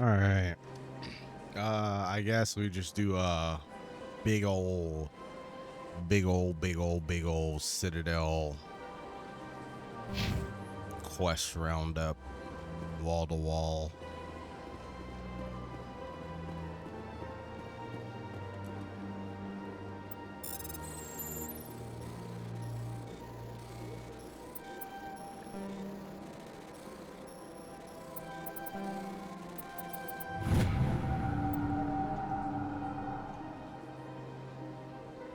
All right. I guess we just do a big old Citadel quest roundup, wall to wall.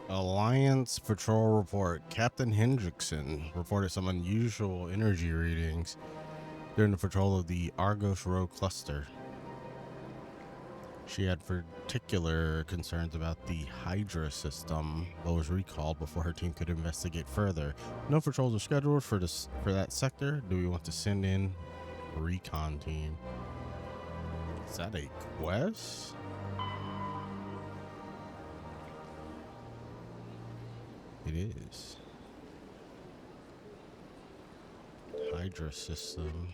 Alliance Patrol Report. Captain Hendrickson reported some unusual energy readings during the patrol of the Argos Row cluster. She had particular concerns about the Hydra system, but was recalled before her team could investigate further. No patrols are scheduled for that sector. Do we want to send in a recon team? Is that a quest? It is. Hydra system.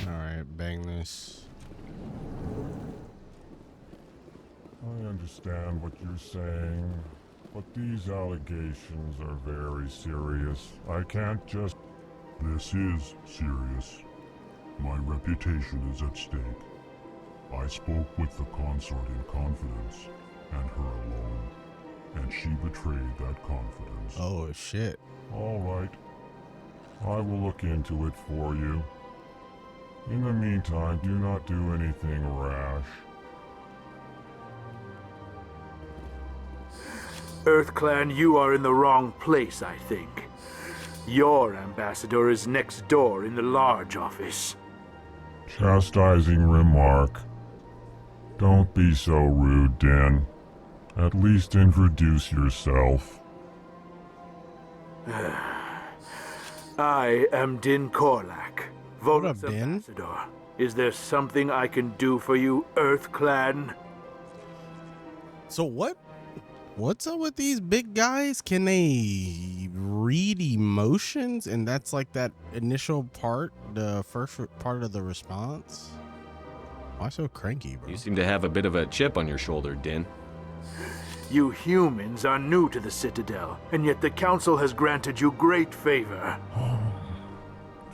All right, bang this. I understand what you're saying, but these allegations are very serious. I can't just... This is serious. My reputation is at stake. I spoke with the consort in confidence, and her alone, and she betrayed that confidence. Oh, shit. All right. I will look into it for you. In the meantime, do not do anything rash. EarthClan, you are in the wrong place, I think. Your ambassador is next door in the large office. Chastising remark. Don't be so rude, Din. At least introduce yourself. I am Din Korlak, What up, Volus Din? ambassador. Is there something I can do for you, EarthClan? So what's up with these big guys? Can they read emotions? And that's like that initial part, the first part of the response? Why so cranky, bro? You seem to have a bit of a chip on your shoulder, Din. You humans are new to the Citadel, and yet the Council has granted you great favor.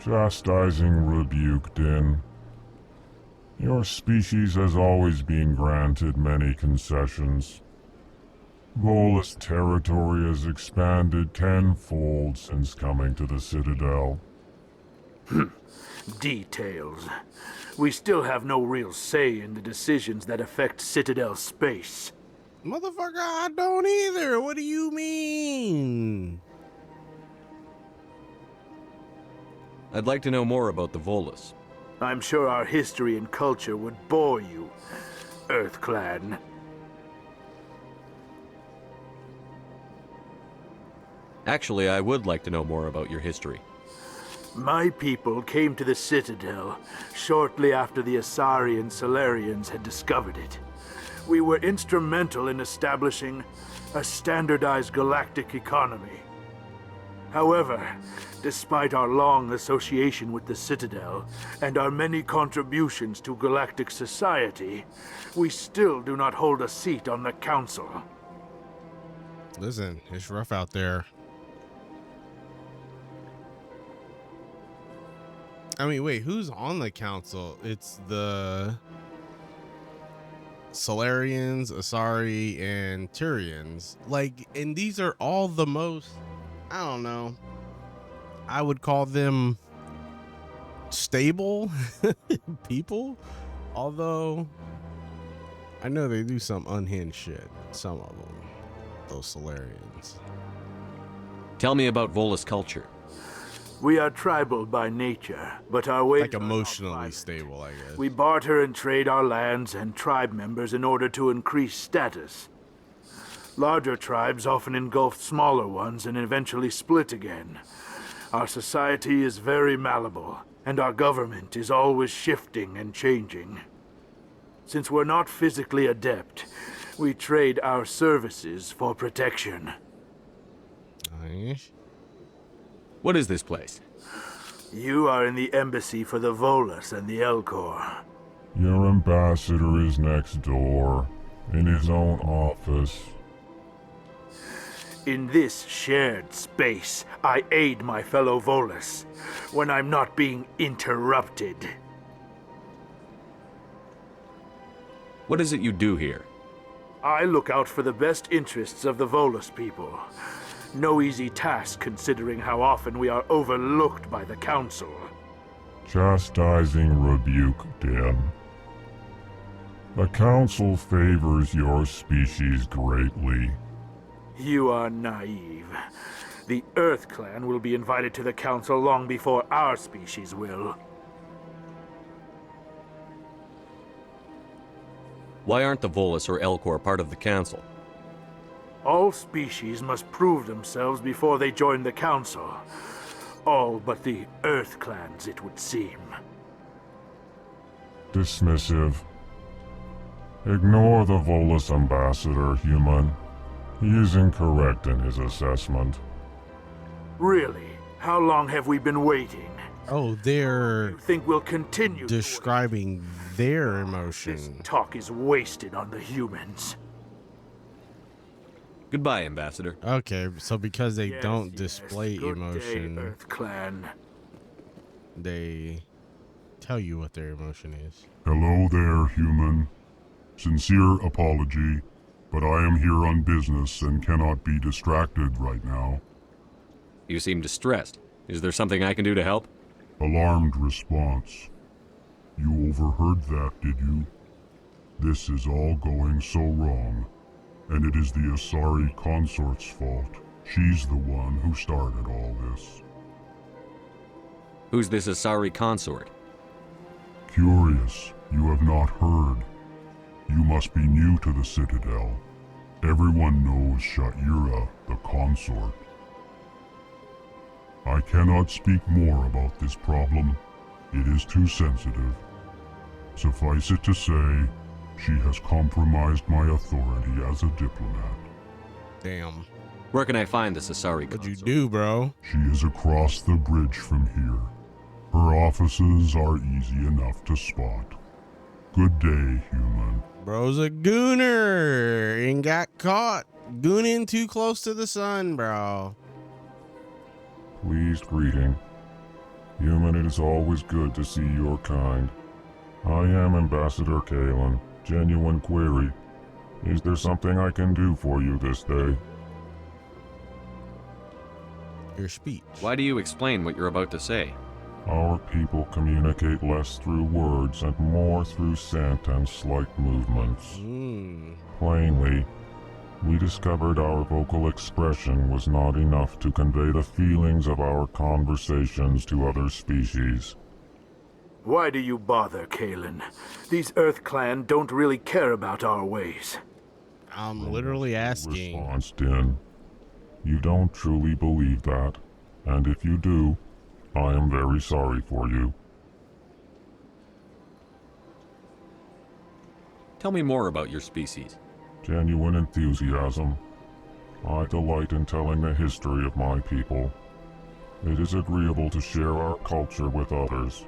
Chastising rebuke, Din. Your species has always been granted many concessions. Volus territory has expanded tenfold since coming to the Citadel. Details. We still have no real say in the decisions that affect Citadel space. Motherfucker, I don't either. What do you mean? I'd like to know more about the Volus. I'm sure our history and culture would bore you, EarthClan. Actually, I would like to know more about your history. My people came to the Citadel shortly after the Asari and Solarians had discovered it. We were instrumental in establishing a standardized galactic economy. However, despite our long association with the Citadel and our many contributions to galactic society, we still do not hold a seat on the Council. Listen, it's rough out there. I mean, wait, who's on the council? It's the Solarians, Asari, and Tyrians. Like, and these are all the most, I don't know, I would call them stable people. Although, I know they do some unhinged shit. Some of them, those Solarians. Tell me about Volus culture. We are tribal by nature, but our ways Like are not emotionally violent. stable, I guess. We barter and trade our lands and tribe members in order to increase status. Larger tribes often engulf smaller ones and eventually split again. Our society is very malleable, and our government is always shifting and changing. Since we're not physically adept, we trade our services for protection. Nice. What is this place? You are in the embassy for the Volus and the Elcor. Your ambassador is next door, in his own office. In this shared space, I aid my fellow Volus when I'm not being interrupted. What is it you do here? I look out for the best interests of the Volus people. No easy task considering how often we are overlooked by the Council. Chastising rebuke, Din. The Council favors your species greatly. You are naive. The Earth Clan will be invited to the Council long before our species will. Why aren't the Volus or Elcor part of the Council? All species must prove themselves before they join the Council. All but the Earth Clans, it would seem. Dismissive. Ignore the Volus ambassador, human. He is incorrect in his assessment. Really? How long have we been waiting? Oh, they're You think we'll continue to wait? describing their This emotion. talk is wasted on the humans. Goodbye, Ambassador. Okay, so because they Yes, don't yes. display Good emotion, day, Earth Clan. they tell you what their emotion is. Hello there, human. Sincere apology, but I am here on business and cannot be distracted right now. You seem distressed. Is there something I can do to help? Alarmed response. You overheard that, did you? This is all going so wrong, and it is the Asari consort's fault. She's the one who started all this. Who's this Asari consort? Curious, you have not heard. You must be new to the Citadel. Everyone knows Sha'ira, the consort. I cannot speak more about this problem. It is too sensitive. Suffice it to say, she has compromised my authority as a diplomat. Damn. Where can I find this Asari What'd you consort? do, bro? She is across the bridge from here. Her offices are easy enough to spot. Good day, human. Bro's a gooner and got caught gooning too close to the sun, bro. Pleased greeting. Human, it is always good to see your kind. I am Ambassador Kalen. Genuine query. Is there something I can do for you this day? Your speech. Why do you explain what you're about to say? Our people communicate less through words and more through scent and slight movements. Plainly, we discovered our vocal expression was not enough to convey the feelings of our conversations to other species. Why do you bother, Kalen? These Earth Clan don't really care about our ways. I'm literally asking. Response, Din. You don't truly believe that, and if you do, I am very sorry for you. Tell me more about your species. Genuine enthusiasm. I delight in telling the history of my people. It is agreeable to share our culture with others.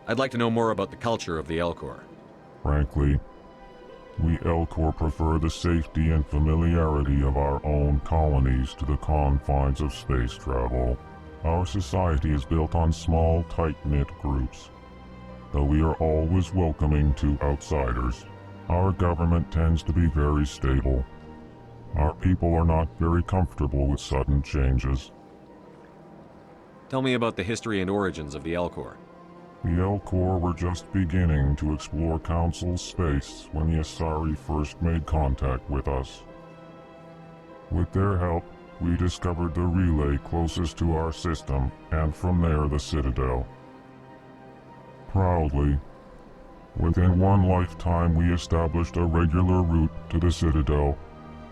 I'd like to know more about the culture of the Elcor. Frankly, we Elcor prefer the safety and familiarity of our own colonies to the confines of space travel. Our society is built on small, tight-knit groups, though we are always welcoming to outsiders. Our government tends to be very stable. Our people are not very comfortable with sudden changes. Tell me about the history and origins of the Elcor. The Elcor were just beginning to explore Council space when the Asari first made contact with us. With their help, we discovered the relay closest to our system, and from there the Citadel. Proudly, within one lifetime we established a regular route to the Citadel,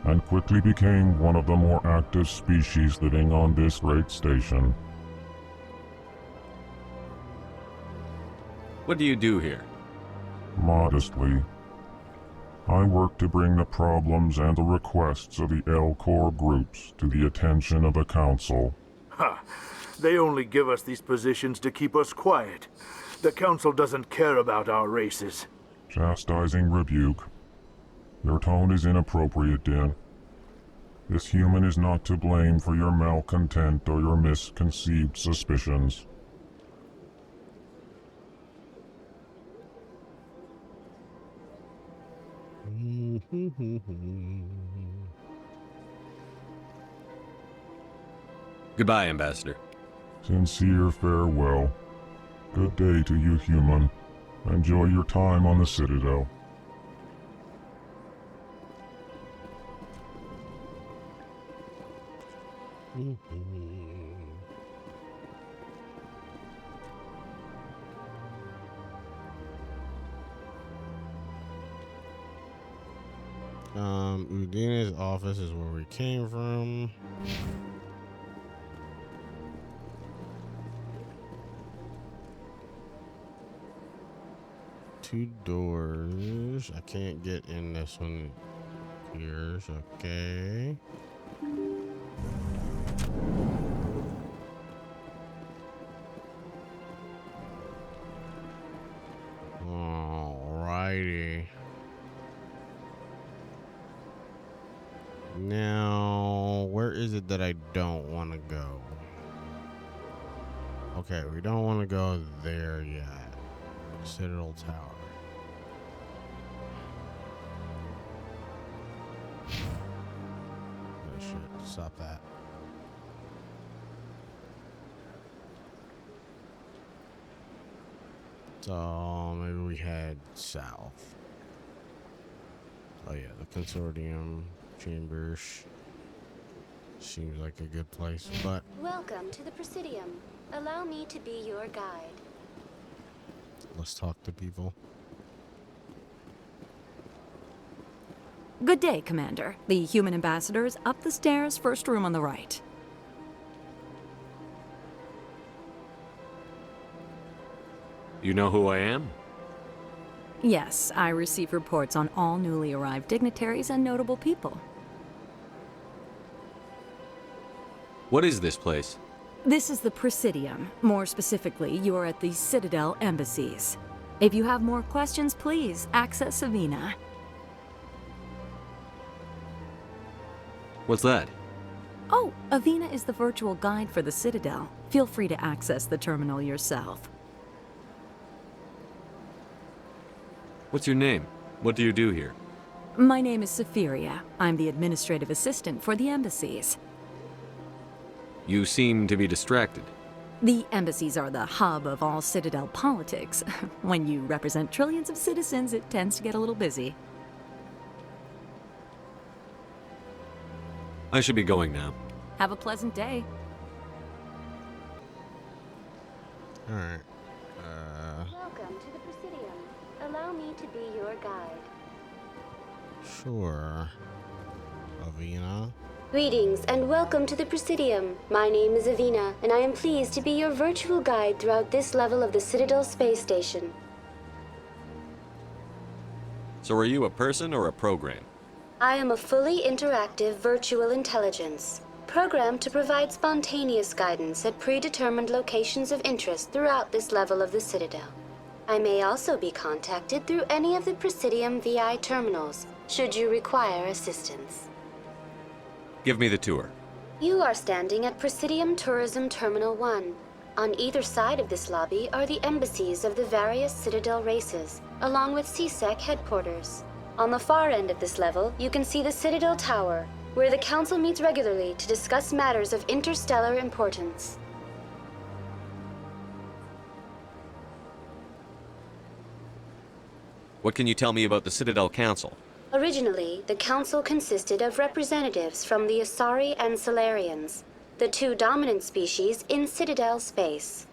and quickly became one of the more active species living on this great station. What do you do here? Modestly, I work to bring the problems and the requests of the L-Corps groups to the attention of the Council. Ha! They only give us these positions to keep us quiet. The Council doesn't care about our races. Chastising rebuke. Your tone is inappropriate, Din. This human is not to blame for your malcontent or your misconceived suspicions. Goodbye, Ambassador. Sincere farewell. Good day to you, human. Enjoy your time on the Citadel. Udina's office is where we came from. Two doors. I can't get in this one. Here's okay. Alrighty. Now, where is it that I don't want to go? Okay, we don't want to go there yet. Citadel Tower. Oh shit, stop that. So maybe we head south. Oh yeah, the consortium chambers seems like a good place, but Welcome to the Presidium. Allow me to be your guide. let's talk to people. Good day, Commander. The human ambassador is up the stairs, first room on the right. You know who I am? Yes, I receive reports on all newly arrived dignitaries and notable people. What is this place? This is the Presidium. More specifically, you are at the Citadel embassies. If you have more questions, please access Savina. What's that? Oh, Avina is the virtual guide for the Citadel. Feel free to access the terminal yourself. What's your name? What do you do here? My name is Sephiria. I'm the administrative assistant for the embassies. You seem to be distracted. The embassies are the hub of all Citadel politics. When you represent trillions of citizens, it tends to get a little busy. I should be going now. Have a pleasant day. Alright. Welcome to the Presidium. Allow me to be your guide. Sure. Avina. Greetings and welcome to the Presidium. My name is Avina, and I am pleased to be your virtual guide throughout this level of the Citadel space station. So are you a person or a program? I am a fully interactive virtual intelligence, programmed to provide spontaneous guidance at predetermined locations of interest throughout this level of the Citadel. I may also be contacted through any of the Presidium VI terminals, should you require assistance. Give me the tour. You are standing at Presidium Tourism Terminal 1. On either side of this lobby are the embassies of the various Citadel races, along with CSEC headquarters. On the far end of this level, you can see the Citadel Tower, where the Council meets regularly to discuss matters of interstellar importance. What can you tell me about the Citadel Council? Originally, the Council consisted of representatives from the Asari and Solarians, the two dominant species in Citadel space.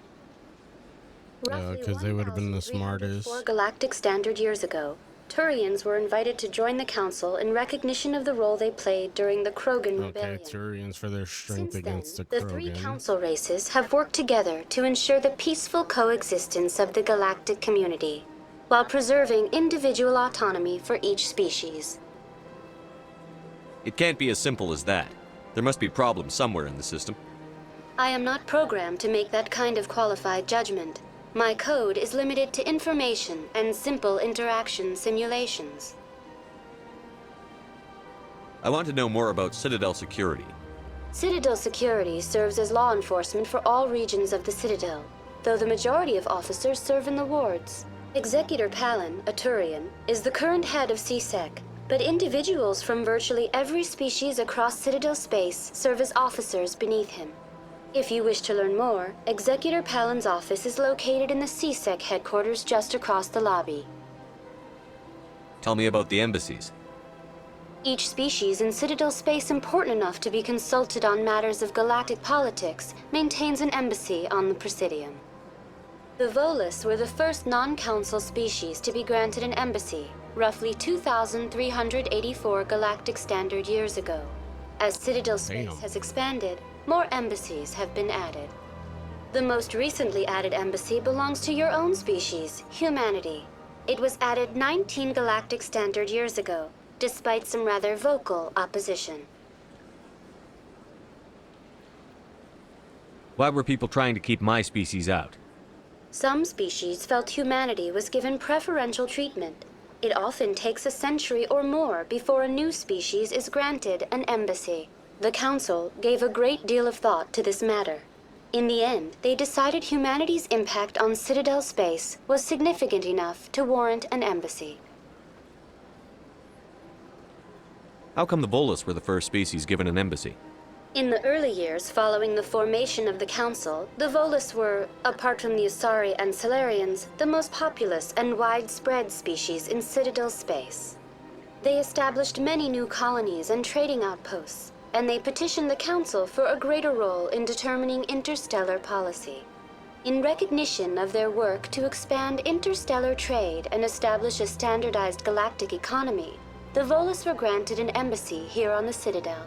Yeah, 'cause they would have been the smartest. 1,304 galactic standard years ago, Turians were invited to join the Council in recognition of the role they played during the Krogan Okay, Rebellion. Turians for their strength Since against then, the the three Krogan. Council races have worked together to ensure the peaceful coexistence of the galactic community, while preserving individual autonomy for each species. It can't be as simple as that. There must be problems somewhere in the system. I am not programmed to make that kind of qualified judgment. My code is limited to information and simple interaction simulations. I want to know more about Citadel security. Citadel security serves as law enforcement for all regions of the Citadel, though the majority of officers serve in the wards. Executor Palin, a Turian, is the current head of CSEC, but individuals from virtually every species across Citadel space serve as officers beneath him. If you wish to learn more, Executor Palin's office is located in the CSEC headquarters just across the lobby. Tell me about the embassies. Each species in Citadel space important enough to be consulted on matters of galactic politics maintains an embassy on the Presidium. The Volus were the first non-council species to be granted an embassy, roughly 2,384 galactic standard years ago. As Citadel space Damn. has expanded, more embassies have been added. The most recently added embassy belongs to your own species, humanity. It was added 19 galactic standard years ago, despite some rather vocal opposition. Why were people trying to keep my species out? Some species felt humanity was given preferential treatment. It often takes a century or more before a new species is granted an embassy. The Council gave a great deal of thought to this matter. In the end, they decided humanity's impact on Citadel space was significant enough to warrant an embassy. How come the Volus were the first species given an embassy? In the early years following the formation of the Council, the Volus were, apart from the Asari and Salarians, the most populous and widespread species in Citadel space. They established many new colonies and trading outposts, and they petitioned the Council for a greater role in determining interstellar policy. In recognition of their work to expand interstellar trade and establish a standardized galactic economy, the Volus were granted an embassy here on the Citadel.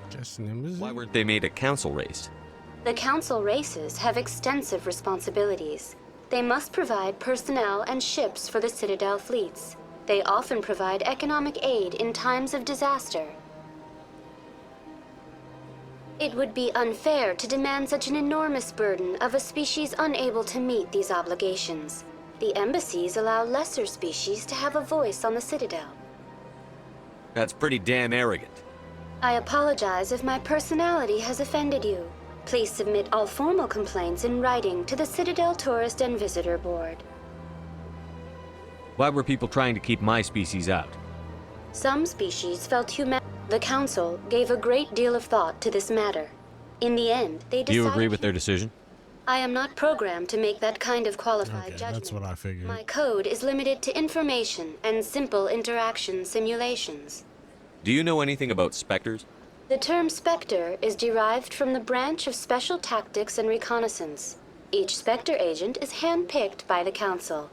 Just an embassy? Why weren't they made a council race? The Council races have extensive responsibilities. They must provide personnel and ships for the Citadel fleets. They often provide economic aid in times of disaster. It would be unfair to demand such an enormous burden of a species unable to meet these obligations. The embassies allow lesser species to have a voice on the Citadel. That's pretty damn arrogant. I apologize if my personality has offended you. Please submit all formal complaints in writing to the Citadel Tourist and Visitor Board. Why were people trying to keep my species out? Some species felt The Council gave a great deal of thought to this matter. In the end, they decided... Do you agree with their decision? I am not programmed to make that kind of qualified Okay, judgment. that's what I figured. My code is limited to information and simple interaction simulations. Do you know anything about specters? The term Spectre is derived from the branch of Special Tactics and Reconnaissance. Each Spectre agent is handpicked by the Council.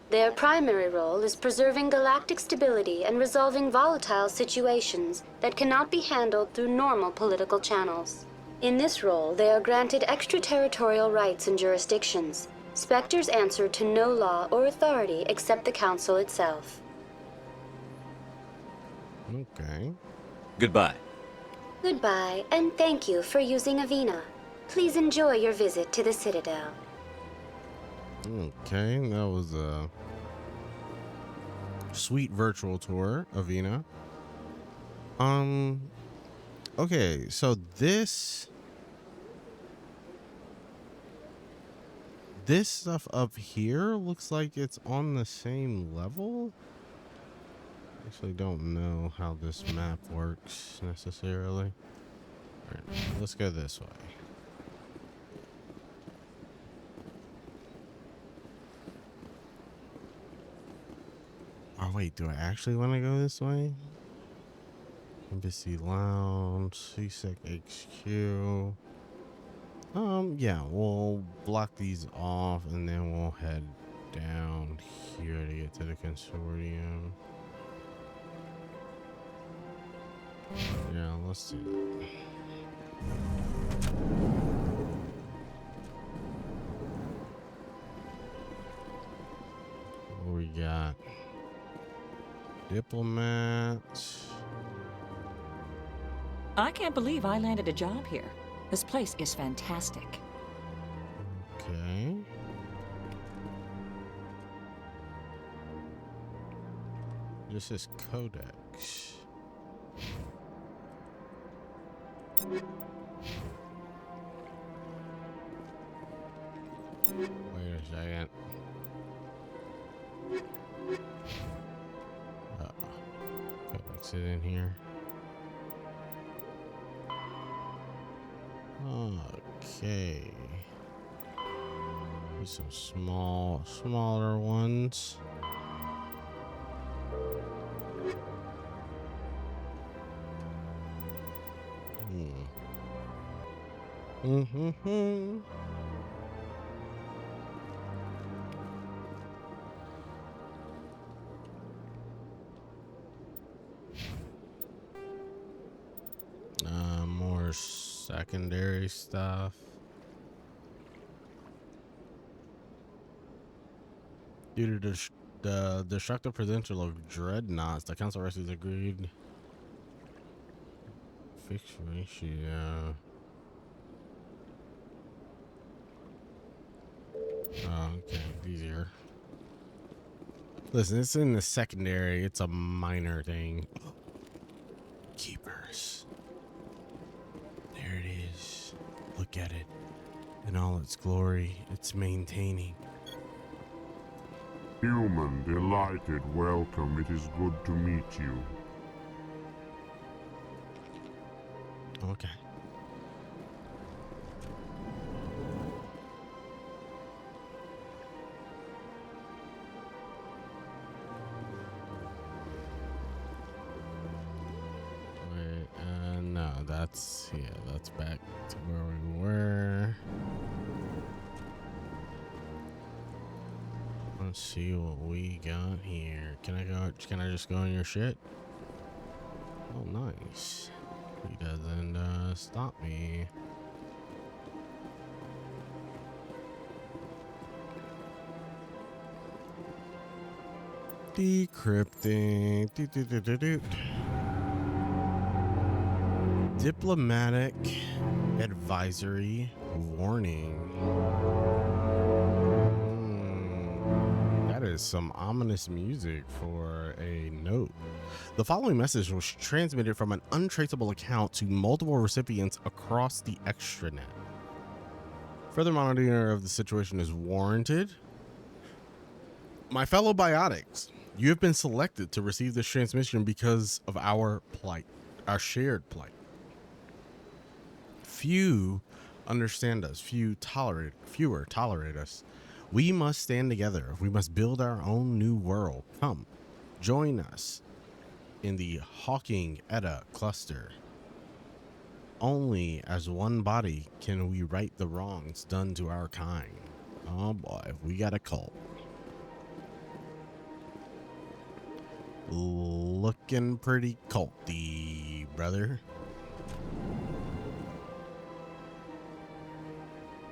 Their primary role is preserving galactic stability and resolving volatile situations that cannot be handled through normal political channels. In this role, they are granted extraterritorial rights and jurisdictions. Spectres answer to no law or authority except the Council itself. Okay. Goodbye. Goodbye, and thank you for using Avina. Please enjoy your visit to the Citadel. Okay, that was a sweet virtual tour of Avina. Okay, so this stuff up here looks like it's on the same level. Actually don't know how this map works necessarily. All right, let's go this way. Oh wait, do I actually want to go this way? Embassy Lounge, CSEC HQ. Yeah, we'll block these off and then we'll head down here to get to the consortium. Yeah, let's do that. What we got? Diplomat. I can't believe I landed a job here. This place is fantastic. Okay. This is Codex. Wait a second. Codex is in here. Okay. There's some smaller ones. More secondary stuff. Due to the destructive potential of dreadnoughts, the council rescues agreed fixed ratio. Oh, okay, easier. Listen, it's in the secondary. It's a minor thing. Keepers. There it is. Look at it. In all its glory, it's maintaining. Human, delighted, welcome. It is good to meet you. Okay. No, that's back to where we were. Let's see what we got here. Can I just go on your shit? Oh, nice. He doesn't stop me. Decrypting. Diplomatic advisory warning. That is some ominous music for a note. The following message was transmitted from an untraceable account to multiple recipients across the extranet. Further monitoring of the situation is warranted. My fellow biotics, you have been selected to receive this transmission because of our plight, our shared plight. Few understand us, fewer tolerate us. We must stand together. We must build our own new world. Come, join us in the Hawking Edda cluster. Only as one body can we right the wrongs done to our kind. Oh boy, we got a cult. Looking pretty culty, brother.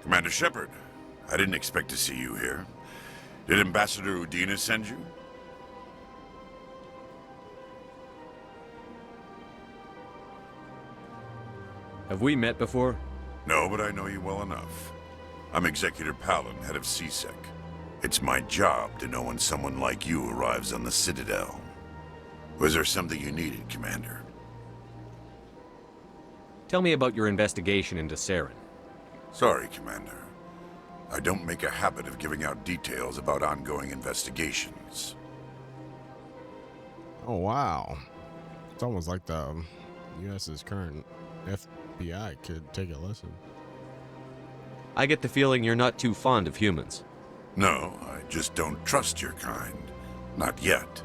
Commander Shepard, I didn't expect to see you here. Did Ambassador Udina send you? Have we met before? No, but I know you well enough. I'm Executor Palin, head of CSEC. It's my job to know when someone like you arrives on the Citadel. Was there something you needed, Commander? Tell me about your investigation into Saren. Sorry, Commander. I don't make a habit of giving out details about ongoing investigations. Oh, wow. It's almost like the U.S.'s current FBI could take a lesson. I get the feeling you're not too fond of humans. No, I just don't trust your kind. Not yet.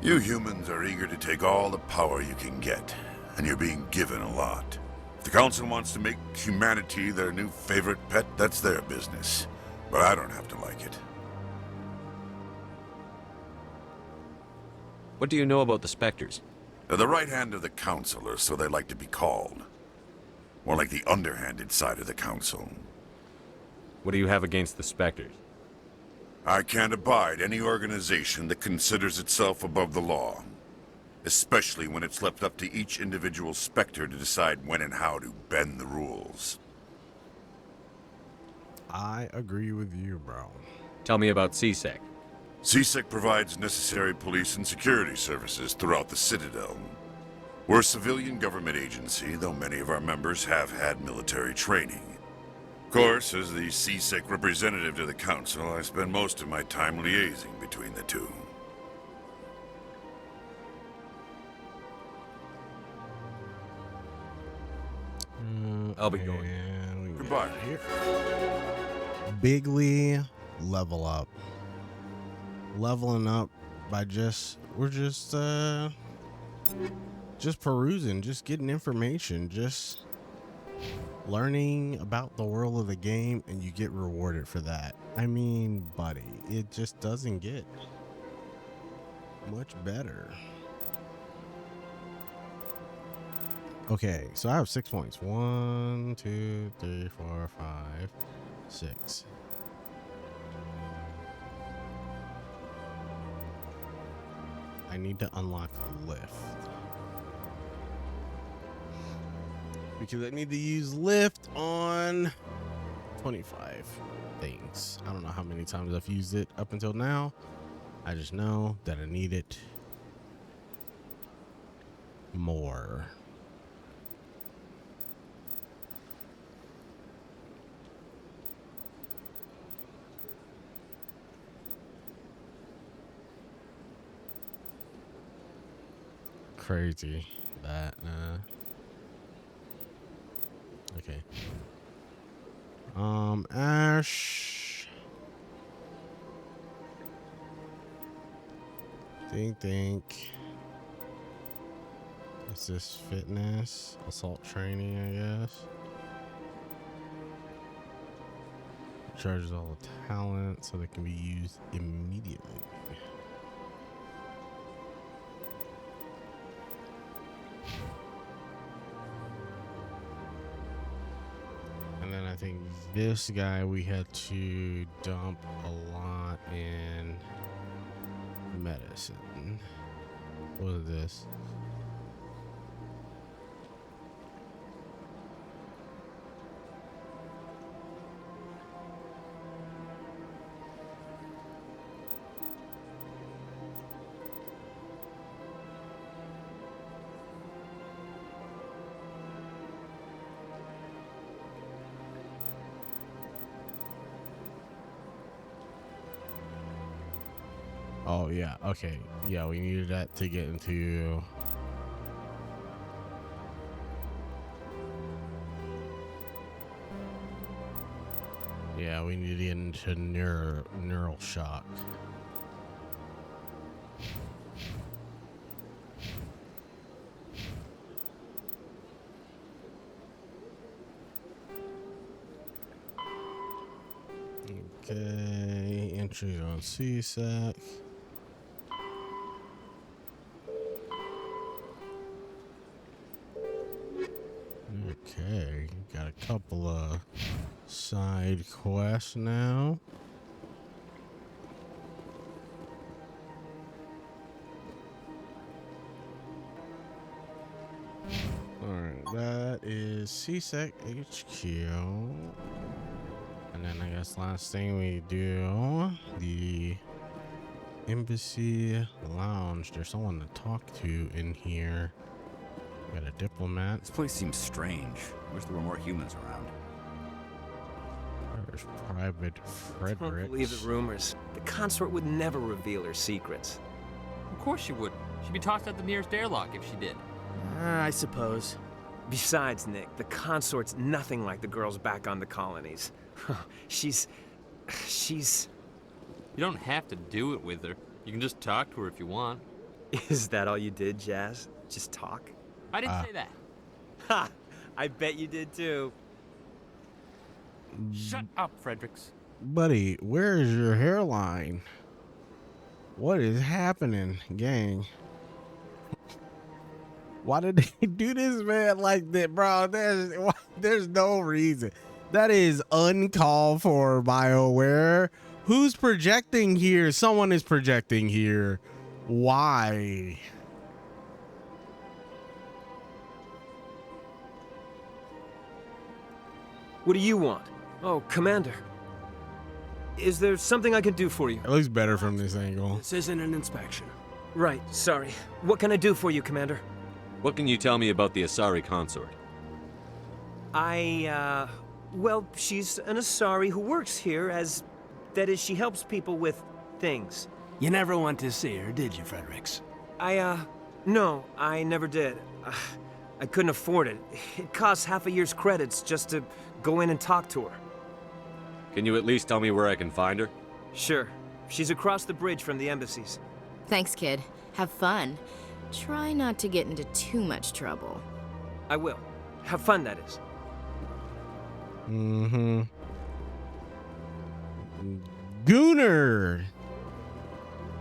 You humans are eager to take all the power you can get, and you're being given a lot. If the Council wants to make humanity their new favorite pet, that's their business. But I don't have to like it. What do you know about the Spectres? They're the right hand of the Council, or so they like to be called. More like the underhanded side of the Council. What do you have against the Spectres? I can't abide any organization that considers itself above the law. Especially when it's left up to each individual Spectre to decide when and how to bend the rules. I agree with you, bro. Tell me about CSEC. CSEC provides necessary police and security services throughout the Citadel. We're a civilian government agency, though many of our members have had military training. Of course, as the CSEC representative to the Council, I spend most of my time liaising between the two. I'll be going. Goodbye. Bigly level up. Leveling up by we're just perusing, just getting information, just learning about the world of the game, and you get rewarded for that. I mean, buddy, it just doesn't get much better. Okay, so I have 6 points. 1, 2, 3, 4, 5, 6. I need to unlock a lift. Because I need to use lift on 25 things. I don't know how many times I've used it up until now. I just know that I need it more. Crazy that okay. Ash, think is this fitness, assault training, I guess. Charges all the talent so they can be used immediately. And then I think this guy we had to dump a lot in medicine. What is this? Oh yeah, okay. Yeah, we needed that to get into yeah, we need to get into neural shock. Okay, entries on CSEC. Okay, got a couple of side quests now. Alright, that is CSEC HQ. And then I guess last thing we do, the Embassy Lounge. There's someone to talk to in here. Got a diplomat. This place seems strange. Wish there were more humans around. There's Private Frederick. Don't believe the rumors. The consort would never reveal her secrets. Of course she wouldn't. She'd be tossed out the nearest airlock if she did. I suppose. Besides, Nick, the consort's nothing like the girls back on the colonies. She's... You don't have to do it with her. You can just talk to her if you want. Is that all you did, Jazz? Just talk? I didn't say that. Ha! I bet you did too. Shut up, Fredericks. Buddy, where is your hairline? What is happening, gang? Why did they do this, man, like that, bro? There's no reason. That is uncalled for, BioWare. Who's projecting here? Someone is projecting here. Why? What do you want? Oh, Commander. Is there something I can do for you? It looks better from this angle. This isn't an inspection. Right, sorry. What can I do for you, Commander? What can you tell me about the Asari consort? Well, she's an Asari who works here as... That is, she helps people with things. You never went to see her, did you, Fredericks? No, I never did. I couldn't afford it. It costs half a year's credits just to go in and talk to her. Can you at least tell me where I can find her? Sure. She's across the bridge from the embassies. Thanks, kid. Have fun. Try not to get into too much trouble. I will. Have fun, that is. Mm-hmm. Gooner.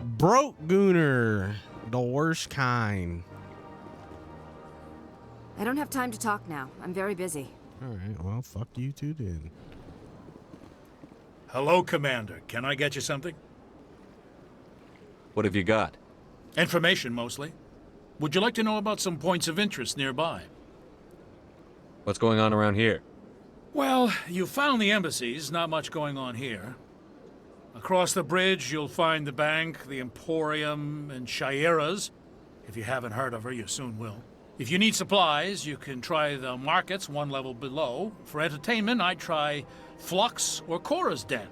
Broke Gooner. The worst kind. I don't have time to talk now. I'm very busy. All right, well, fuck you too then. Hello, Commander. Can I get you something? What have you got? Information, mostly. Would you like to know about some points of interest nearby? What's going on around here? Well, you found the embassies. Not much going on here. Across the bridge, you'll find the bank, the Emporium, and Shaira's. If you haven't heard of her, you soon will. If you need supplies, you can try the markets one level below. For entertainment, I'd try Flux or Cora's Den.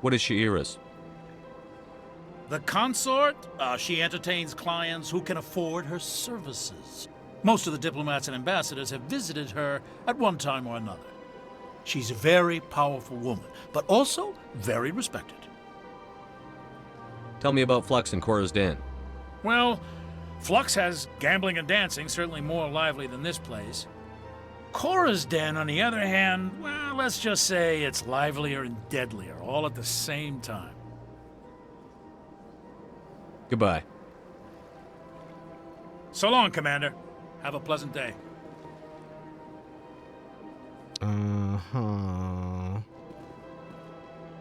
What is Shaira's? The consort? She entertains clients who can afford her services. Most of the diplomats and ambassadors have visited her at one time or another. She's a very powerful woman, but also very respected. Tell me about Flux and Cora's Den. Well, Flux has gambling and dancing, certainly more lively than this place. Cora's Den, on the other hand, well, let's just say it's livelier and deadlier, all at the same time. Goodbye. So long, Commander. Have a pleasant day.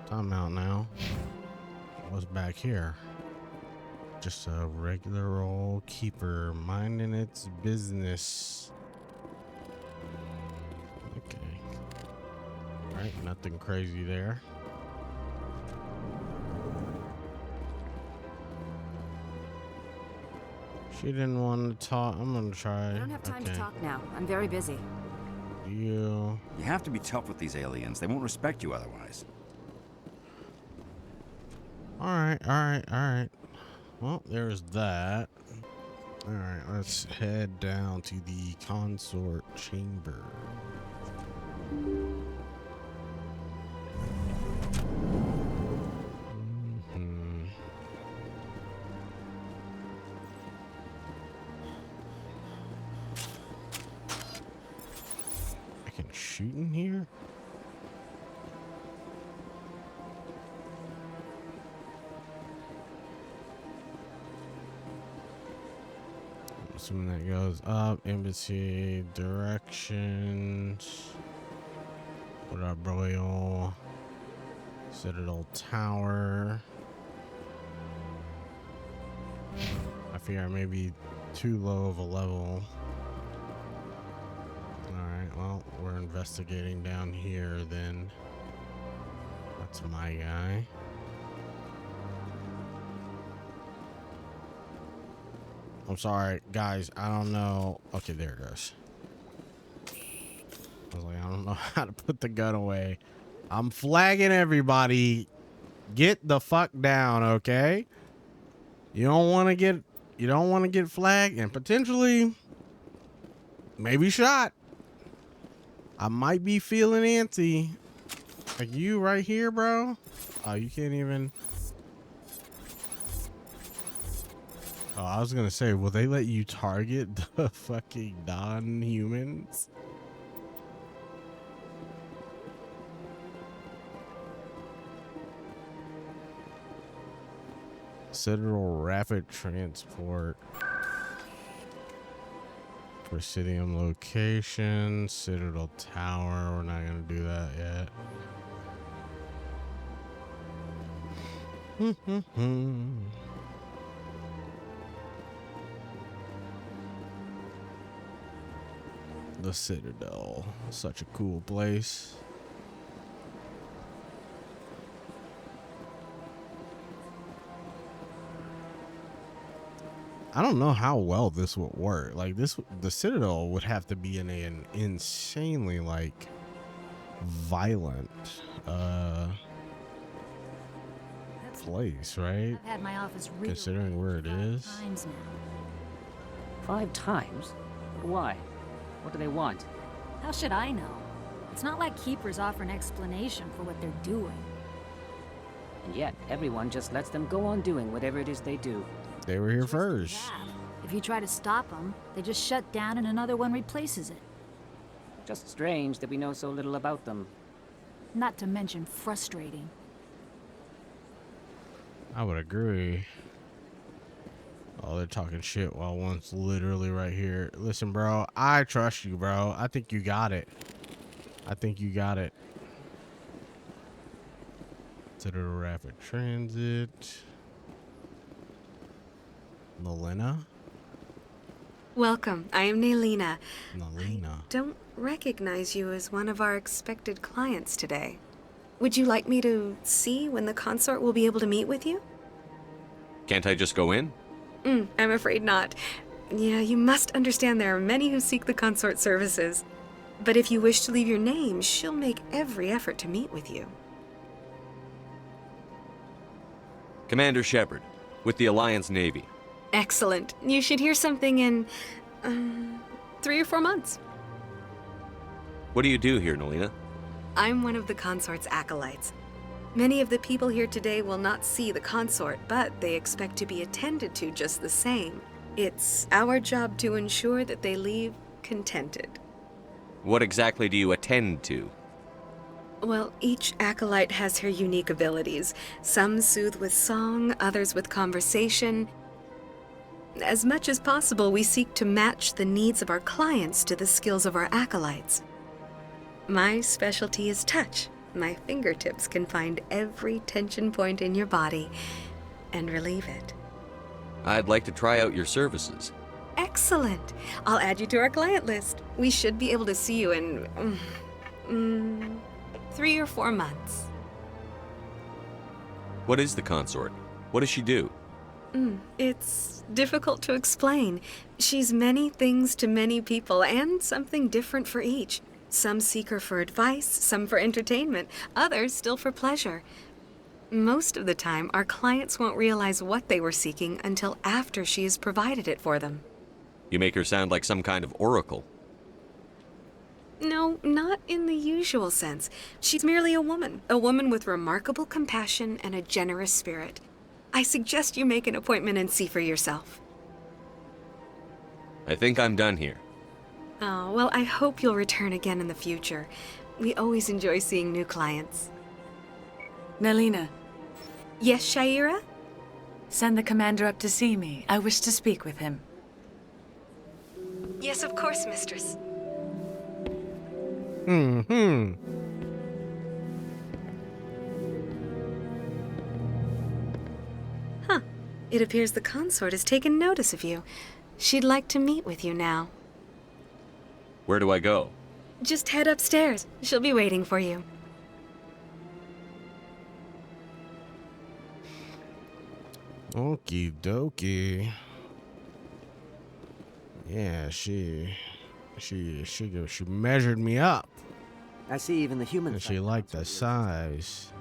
Time out now. What's back here? Just a regular old keeper minding its business. Okay. Alright, nothing crazy there. She didn't want to talk. I'm gonna try. I don't have time to talk now. I'm very busy. You have to be tough with these aliens. They won't respect you otherwise. Alright. Well, there's that. Alright, let's head down to the consort chamber. I can shoot in here? Assuming that goes up. Embassy directions. What up, Royal? Citadel Tower. I figure I may be too low of a level. Alright, well, we're investigating down here then. That's my guy. I'm sorry, guys. I don't know. Okay, there it goes. I was like, I don't know how to put the gun away. I'm flagging everybody. Get the fuck down, okay? You don't want to get flagged and potentially maybe shot. I might be feeling antsy. Like you right here, bro. Oh, you can't even. Oh, I was gonna say, will they let you target the fucking non-humans? Citadel rapid transport. Presidium location, Citadel Tower. We're not gonna do that yet. The Citadel, such a cool place. I don't know how well this would work. Like the Citadel would have to be in an insanely like violent place, right? I've had my office considering where it is. 5 times now. 5 times? But why? What do they want? How should I know? It's not like keepers offer an explanation for what they're doing. And yet, everyone just lets them go on doing whatever it is they do. They were here first. If you try to stop them, they just shut down and another one replaces it. Just strange that we know so little about them. Not to mention frustrating. I would agree. Oh, they're talking shit while one's literally right here. Listen, bro, I trust you, bro. I think you got it. I think you got it. Citadel Rapid Transit. Nalina? Welcome. I am Nalina. Nalina. Don't recognize you as one of our expected clients today. Would you like me to see when the consort will be able to meet with you? Can't I just go in? I'm afraid not. Yeah, you must understand there are many who seek the consort services. But if you wish to leave your name, she'll make every effort to meet with you. Commander Shepard, with the Alliance Navy. Excellent. You should hear something in 3 or 4 months. What do you do here, Nalina? I'm one of the consort's acolytes. Many of the people here today will not see the consort, but they expect to be attended to just the same. It's our job to ensure that they leave contented. What exactly do you attend to? Well, each acolyte has her unique abilities. Some soothe with song, others with conversation. As much as possible, we seek to match the needs of our clients to the skills of our acolytes. My specialty is touch. My fingertips can find every tension point in your body and relieve it. I'd like to try out your services. Excellent. I'll add you to our client list. We should be able to see you in 3 or 4 months. What is the consort? What does she do? It's difficult to explain. She's many things to many people and something different for each. Some seek her for advice, some for entertainment, others still for pleasure. Most of the time, our clients won't realize what they were seeking until after she has provided it for them. You make her sound like some kind of oracle. No, not in the usual sense. She's merely a woman with remarkable compassion and a generous spirit. I suggest you make an appointment and see for yourself. I think I'm done here. Oh, well, I hope you'll return again in the future. We always enjoy seeing new clients. Nalina. Yes, Shaira? Send the commander up to see me. I wish to speak with him. Yes, of course, mistress. Huh. It appears the consort has taken notice of you. She'd like to meet with you now. Where do I go? Just head upstairs. She'll be waiting for you. Okie dokie. Yeah, she measured me up. I see even the humans. And she liked the size.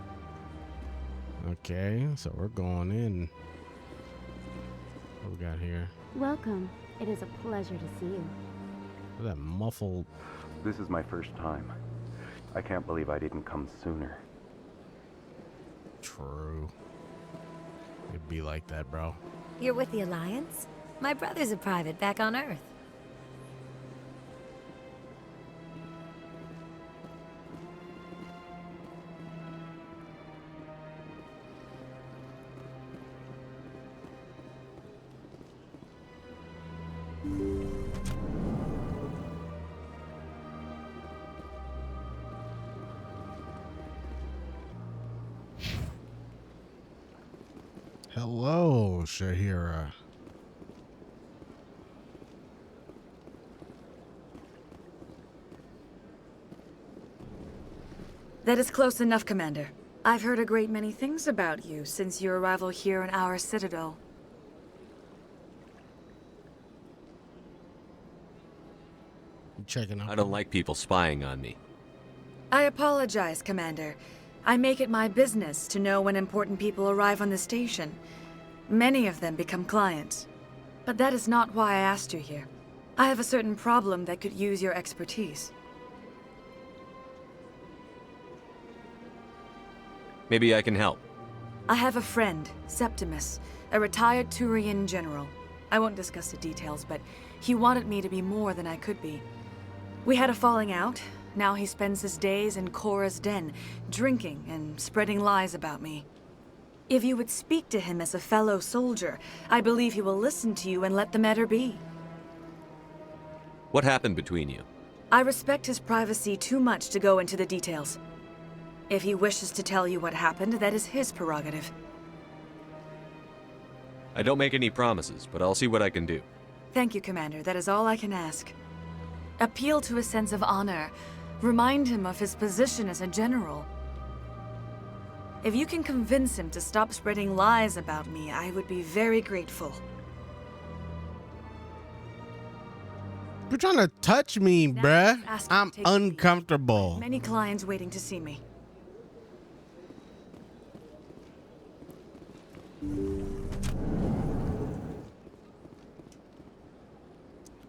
Okay, so we're going in. What we got here? Welcome. It is a pleasure to see you. Look at that muffled. This is my first time. I can't believe I didn't come sooner. True. It'd be like that, bro. You're with the Alliance? My brother's a private back on Earth. Hello, Shahira. That is close enough, Commander. I've heard a great many things about you since your arrival here in our Citadel. Checking up. I don't like people spying on me. I apologize, Commander. I make it my business to know when important people arrive on the station. Many of them become clients. But that is not why I asked you here. I have a certain problem that could use your expertise. Maybe I can help. I have a friend, Septimus, a retired Turian general. I won't discuss the details, but he wanted me to be more than I could be. We had a falling out. Now he spends his days in Cora's den, drinking and spreading lies about me. If you would speak to him as a fellow soldier, I believe he will listen to you and let the matter be. What happened between you? I respect his privacy too much to go into the details. If he wishes to tell you what happened, that is his prerogative. I don't make any promises, but I'll see what I can do. Thank you, Commander. That is all I can ask. Appeal to his sense of honor. Remind him of his position as a general. If you can convince him to stop spreading lies about me, I would be very grateful. You're trying to touch me, bruh. ask I'm him to take a seat. uncomfortable. Many clients waiting to see me.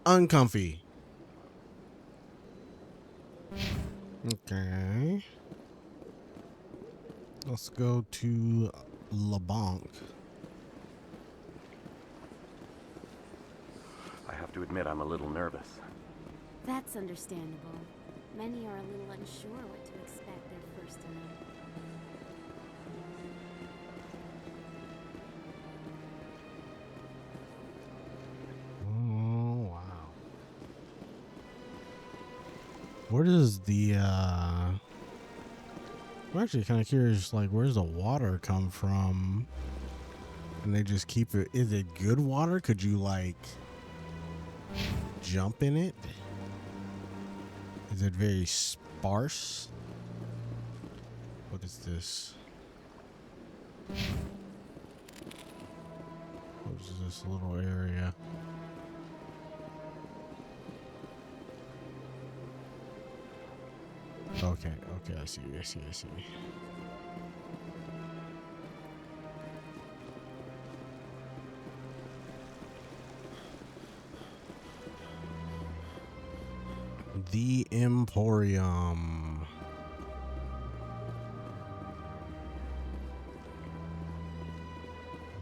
Uncomfy. Okay. Let's go to LeBlanc. I have to admit I'm a little nervous. That's understandable. Many are a little unsure what to expect their first time. Oh, wow. Where does the, I'm actually kind of curious, like, where's the water come from? And they just keep it, is it good water? Could you, like, jump in it? Is it very sparse? What is this? What is this little area? Okay, I see. The Emporium.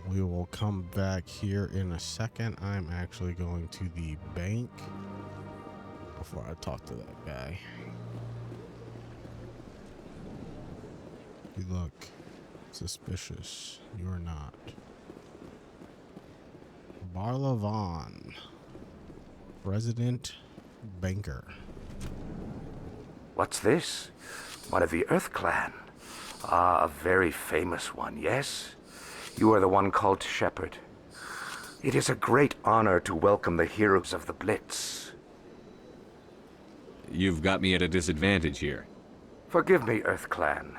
We will come back here in a second. I'm actually going to the bank before I talk to that guy. You look suspicious. You're not. Barla Vaughn, resident banker. What's this? One of the Earth Clan. Ah, a very famous one, yes? You are the one called Shepherd. It is a great honor to welcome the heroes of the Blitz. You've got me at a disadvantage here. Forgive me, Earth Clan.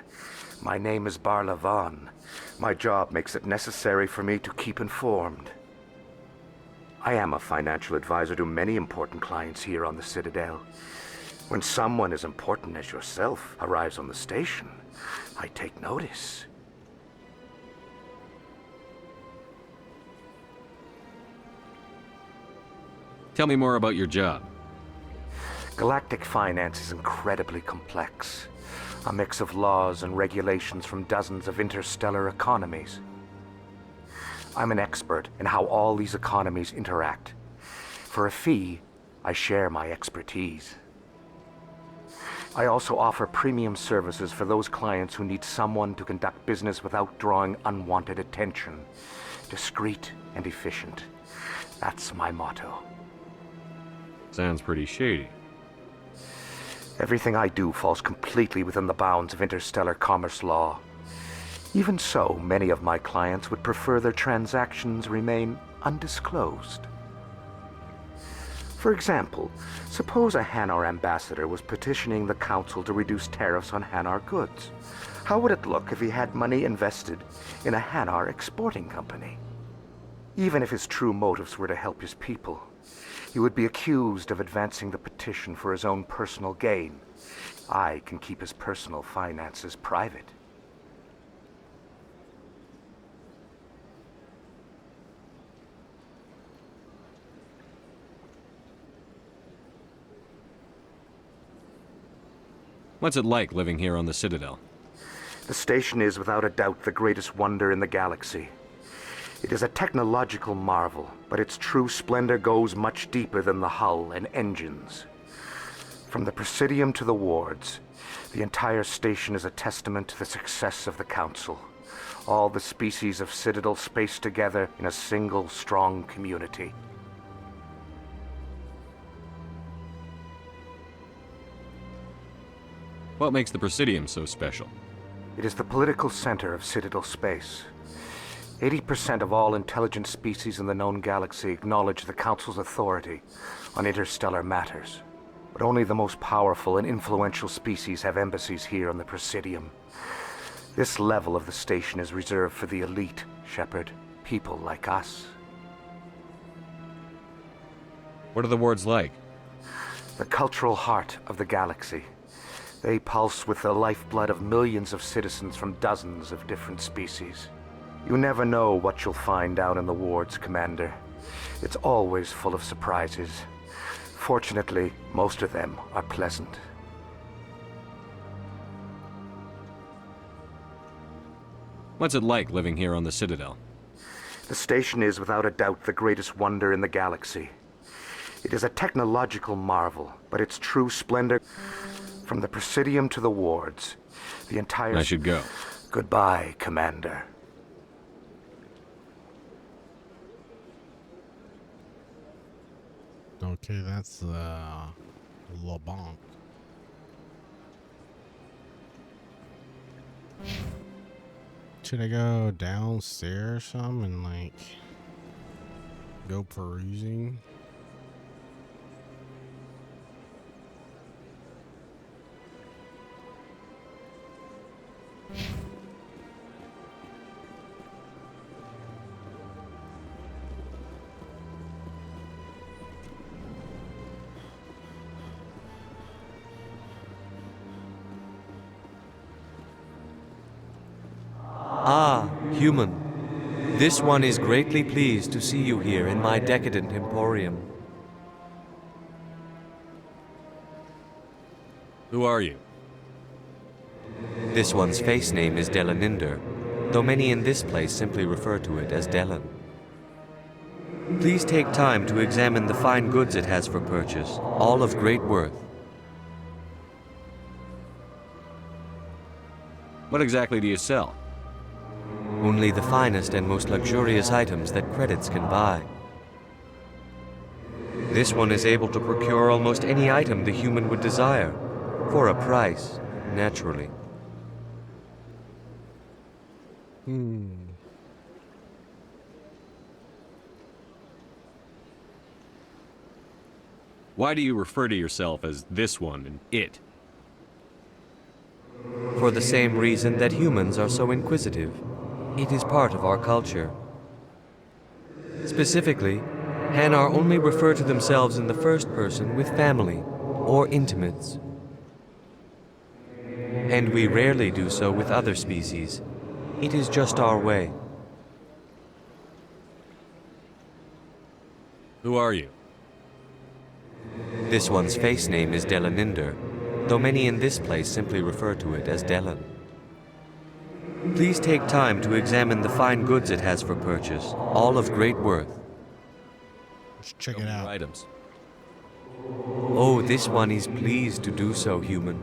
My name is Barla Vaughn. My job makes it necessary for me to keep informed. I am a financial advisor to many important clients here on the Citadel. When someone as important as yourself arrives on the station, I take notice. Tell me more about your job. Galactic finance is incredibly complex. A mix of laws and regulations from dozens of interstellar economies. I'm an expert in how all these economies interact. For a fee, I share my expertise. I also offer premium services for those clients who need someone to conduct business without drawing unwanted attention. Discreet and efficient. That's my motto. Sounds pretty shady. Everything I do falls completely within the bounds of interstellar commerce law. Even so, many of my clients would prefer their transactions remain undisclosed. For example, suppose a Hanar ambassador was petitioning the council to reduce tariffs on Hanar goods. How would it look if he had money invested in a Hanar exporting company? Even if his true motives were to help his people, he would be accused of advancing the petition for his own personal gain. I can keep his personal finances private. What's it like living here on the Citadel? The station is without a doubt the greatest wonder in the galaxy. It is a technological marvel, but its true splendor goes much deeper than the hull and engines. From the Presidium to the wards, the entire station is a testament to the success of the Council. All the species of Citadel spaced together in a single strong community. What makes the Presidium so special? It is the political center of Citadel space. 80% of all intelligent species in the known galaxy acknowledge the Council's authority on interstellar matters. But only the most powerful and influential species have embassies here on the Presidium. This level of the station is reserved for the elite, Shepard. People like us. What are the wards like? The cultural heart of the galaxy. They pulse with the lifeblood of millions of citizens from dozens of different species. You never know what you'll find out in the wards, Commander. It's always full of surprises. Fortunately, most of them are pleasant. What's it like living here on the Citadel? The station is without a doubt the greatest wonder in the galaxy. It is a technological marvel, but its true splendor... From the Presidium to the wards, the entire... I should go. Goodbye, Commander. Okay, that's La Banque. Should I go downstairs some and like go perusing? Ah, human. This one is greatly pleased to see you here in my decadent emporium. Who are you? This one's face name is Delaninder, though many in this place simply refer to it as Delan. Please take time to examine the fine goods it has for purchase, all of great worth. What exactly do you sell? Only the finest and most luxurious items that credits can buy. This one is able to procure almost any item the human would desire, for a price, naturally. Why do you refer to yourself as this one and it? For the same reason that humans are so inquisitive. It is part of our culture. Specifically, Hanar only refer to themselves in the first person with family or intimates. And we rarely do so with other species. It is just our way. Who are you? This one's face name is Delaninder, though many in this place simply refer to it as Delan. Please take time to examine the fine goods it has for purchase, all of great worth. Let's check it out. Items. Oh, this one is pleased to do so, human.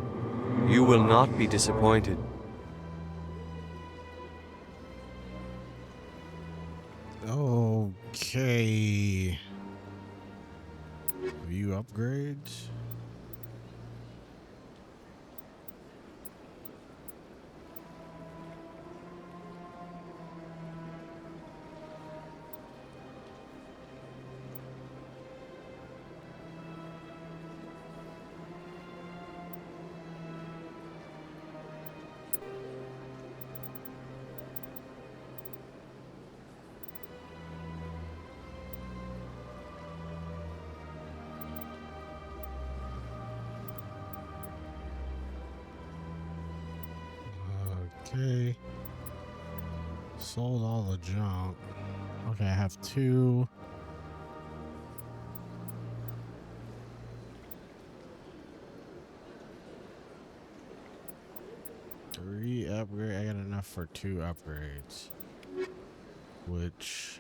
You will not be disappointed. Okay. View upgrades. Okay. Sold all the junk. Okay, I have 2. Three upgrade. I got enough for 2 upgrades. Which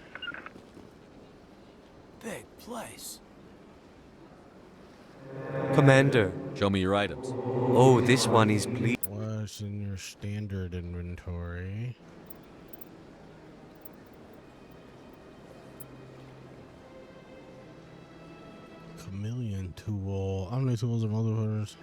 Big place. Commander, Show me your items. oh, this one is please. what's in your standard inventory? Chameleon tool. How many tools are multipliers?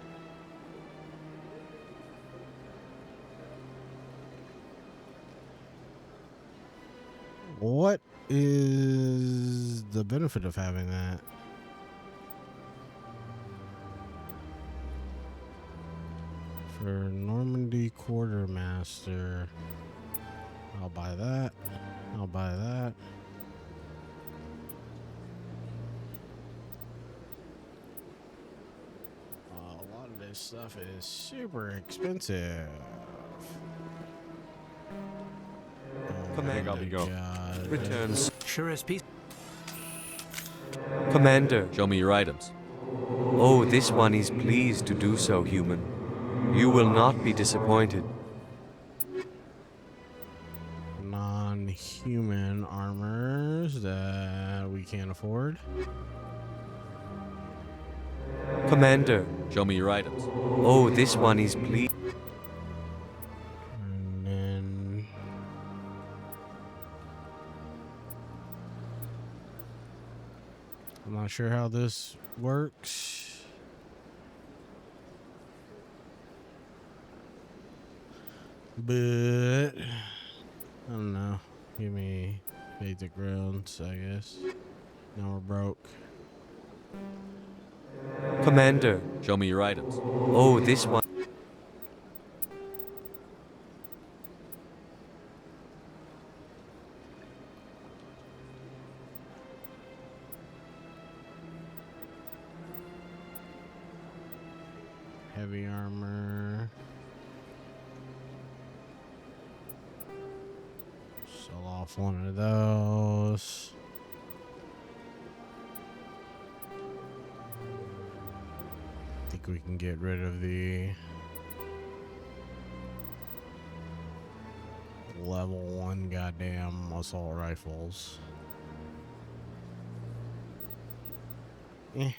What is the benefit of having that? For Normandy Quartermaster, I'll buy that. I'll buy that. A lot of this stuff is super expensive. Commander, I'll be go. returns. Sure is peace. Commander, Show me your items. oh, this one is pleased to do so, human. You will not be disappointed. Non-human armors that we can't afford. Commander, Show me your items. oh, this one is pleased. And then I'm not sure how this works. But I don't know. Give me basic rounds, I guess. Now we're broke. Commander, Show me your items. oh, this one. Heavy armor. Sell off one of those. Think we can get rid of the level 1 goddamn assault rifles. Eh.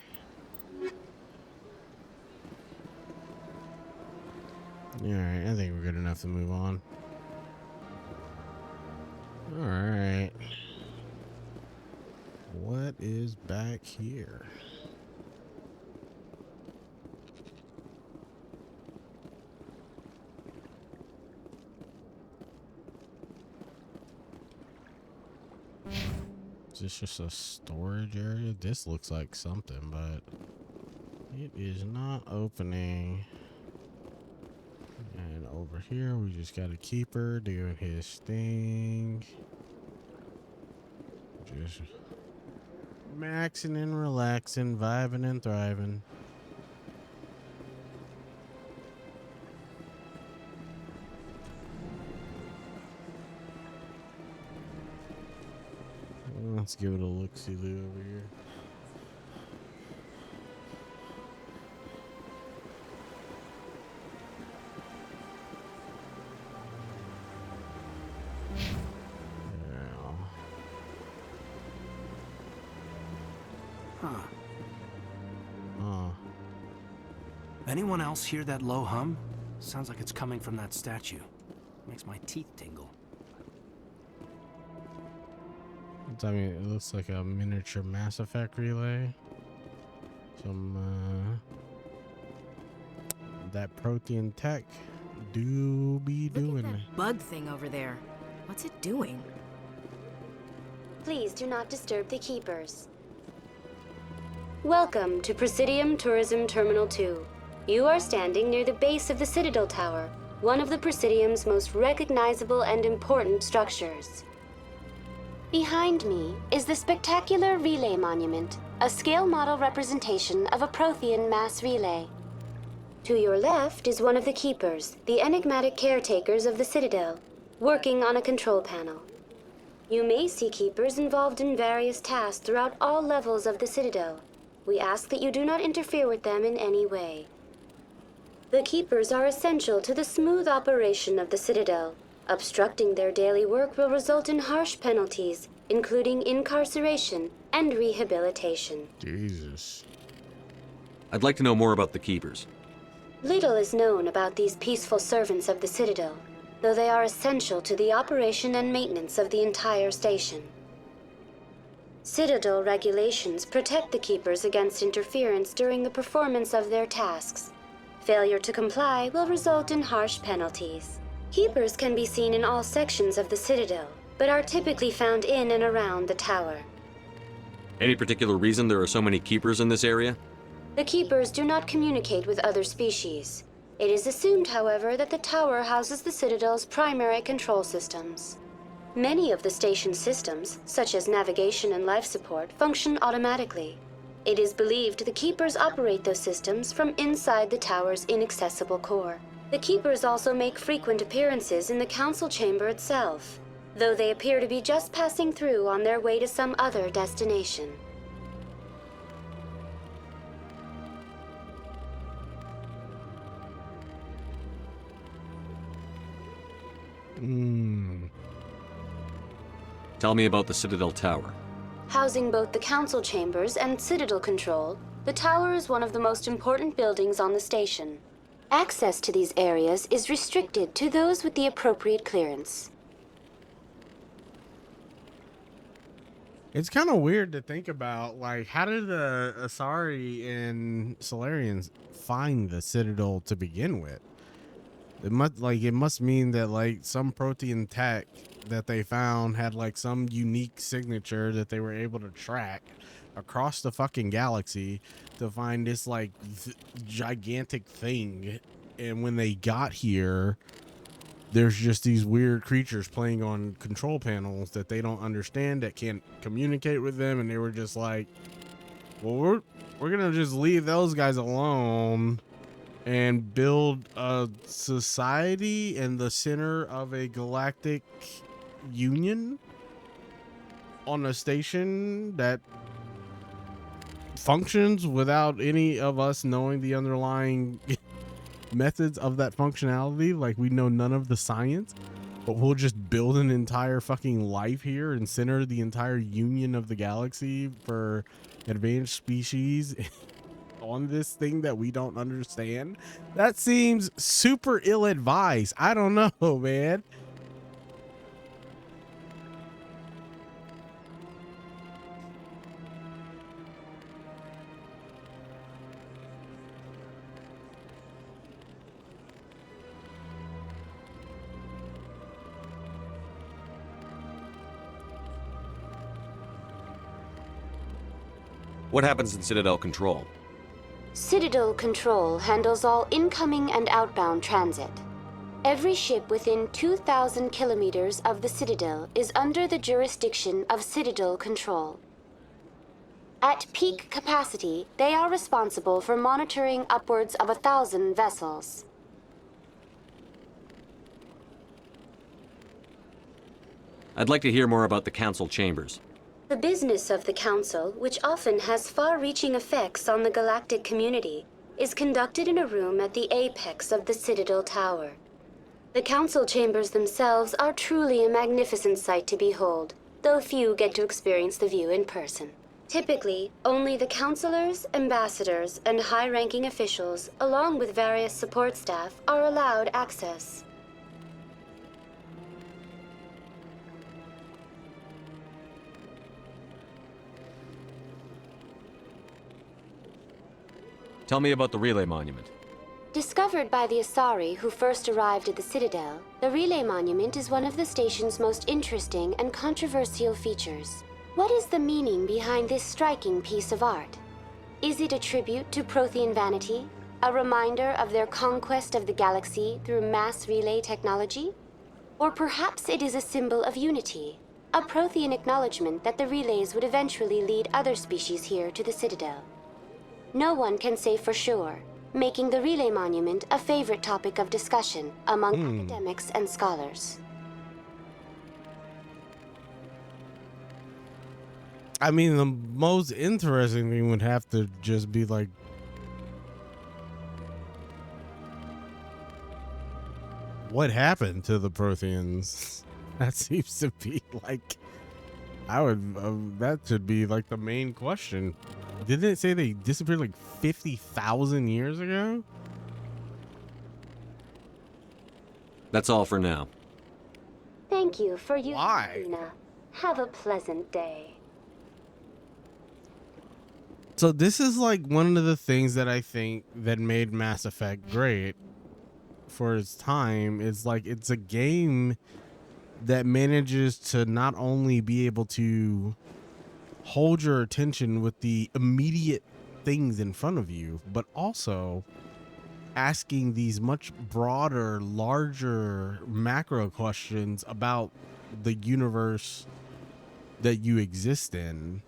Alright, I think we're good enough to move on. Alright. What is back here? Is this just a storage area? This looks like something, but it is not opening. And over here, we just got a keeper doing his thing. Just maxing and relaxing, vibing and thriving. Let's give it a look-see-loo over here. Anyone else hear that low hum? Sounds like it's coming from that statue. Makes my teeth tingle. I mean, it looks like a miniature Mass Effect relay. Some, that Protean tech do be doing. That bug thing over there. What's it doing? Please do not disturb the keepers. Welcome to Presidium Tourism Terminal 2. You are standing near the base of the Citadel Tower, one of the Presidium's most recognizable and important structures. Behind me is the spectacular Relay Monument, a scale model representation of a Prothean mass relay. To your left is one of the Keepers, the enigmatic caretakers of the Citadel, working on a control panel. You may see Keepers involved in various tasks throughout all levels of the Citadel. We ask that you do not interfere with them in any way. The Keepers are essential to the smooth operation of the Citadel. Obstructing their daily work will result in harsh penalties, including incarceration and rehabilitation. Jesus. I'd like to know more about the Keepers. Little is known about these peaceful servants of the Citadel, though they are essential to the operation and maintenance of the entire station. Citadel regulations protect the Keepers against interference during the performance of their tasks. Failure to comply will result in harsh penalties. Keepers can be seen in all sections of the Citadel, but are typically found in and around the tower. Any particular reason there are so many Keepers in this area? The Keepers do not communicate with other species. It is assumed, however, that the tower houses the Citadel's primary control systems. Many of the station's systems, such as navigation and life support, function automatically. It is believed the Keepers operate those systems from inside the tower's inaccessible core. The Keepers also make frequent appearances in the council chamber itself, though they appear to be just passing through on their way to some other destination. Tell me about the Citadel Tower. Housing both the council chambers and Citadel control, the tower is one of the most important buildings on the station. Access to these areas is restricted to those with the appropriate clearance. It's kind of weird to think about, like, how did the Asari and Solarians find the Citadel to begin with? It must mean that, like, some protean tech that they found had, like, some unique signature that they were able to track across the fucking galaxy to find this, like, gigantic thing. And when they got here, there's just these weird creatures playing on control panels that they don't understand, that can't communicate with them, and they were just like, well, we're gonna just leave those guys alone and build a society in the center of a galactic union on a station that functions without any of us knowing the underlying methods of that functionality. Like, we know none of the science, but we'll just build an entire fucking life here and center the entire union of the galaxy for advanced species on this thing that we don't understand. That seems super ill-advised. I don't know, man. What happens in Citadel Control? Citadel Control handles all incoming and outbound transit. Every ship within 2,000 kilometers of the Citadel is under the jurisdiction of Citadel Control. At peak capacity, they are responsible for monitoring upwards of 1,000 vessels. I'd like to hear more about the Council Chambers. The business of the Council, which often has far-reaching effects on the galactic community, is conducted in a room at the apex of the Citadel Tower. The Council chambers themselves are truly a magnificent sight to behold, though few get to experience the view in person. Typically, only the councilors, ambassadors, and high-ranking officials, along with various support staff, are allowed access. Tell me about the Relay Monument. Discovered by the Asari who first arrived at the Citadel, the Relay Monument is one of the station's most interesting and controversial features. What is the meaning behind this striking piece of art? Is it a tribute to Prothean vanity? A reminder of their conquest of the galaxy through mass relay technology? Or perhaps it is a symbol of unity, a Prothean acknowledgement that the relays would eventually lead other species here to the Citadel. No one can say for sure, making the Relay Monument a favorite topic of discussion among academics and scholars. I mean, the most interesting thing would have to just be like, what happened to the Protheans? That seems to be like, that should be like the main question. Didn't it say they disappeared like 50,000 years ago? That's all for now. Thank you for using Athena. Have a pleasant day. So this is like one of the things that I think that made Mass Effect great for its time. Is like, it's a game that manages to not only be able to hold your attention with the immediate things in front of you, but also asking these much broader, larger macro questions about the universe that you exist in.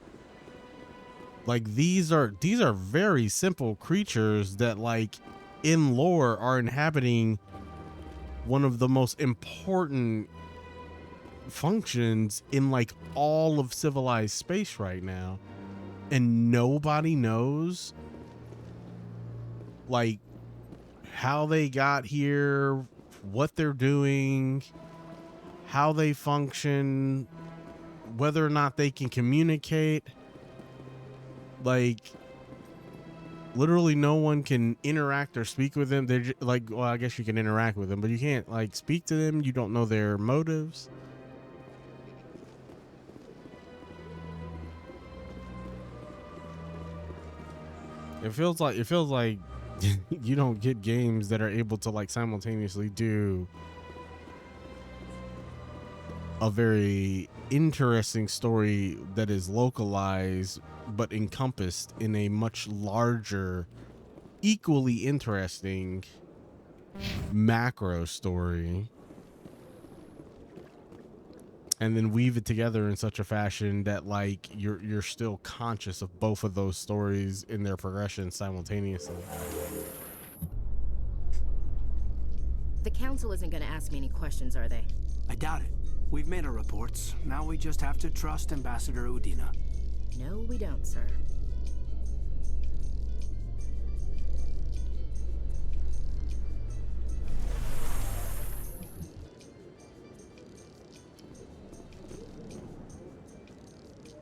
Like, these are very simple creatures that, like, in lore are inhabiting one of the most important functions in like all of civilized space right now, and nobody knows like how they got here, what they're doing, how they function, whether or not they can communicate. Like, literally no one can interact or speak with them. They're just, like, well, I guess you can interact with them, but you can't like speak to them. You don't know their motives. It feels like you don't get games that are able to like simultaneously do a very interesting story that is localized but encompassed in a much larger, equally interesting macro story, and then weave it together in such a fashion that like you're still conscious of both of those stories in their progression simultaneously. The council isn't going to ask me any questions, are they? I doubt it. We've made our reports. Now we just have to trust Ambassador Udina. No, we don't, sir.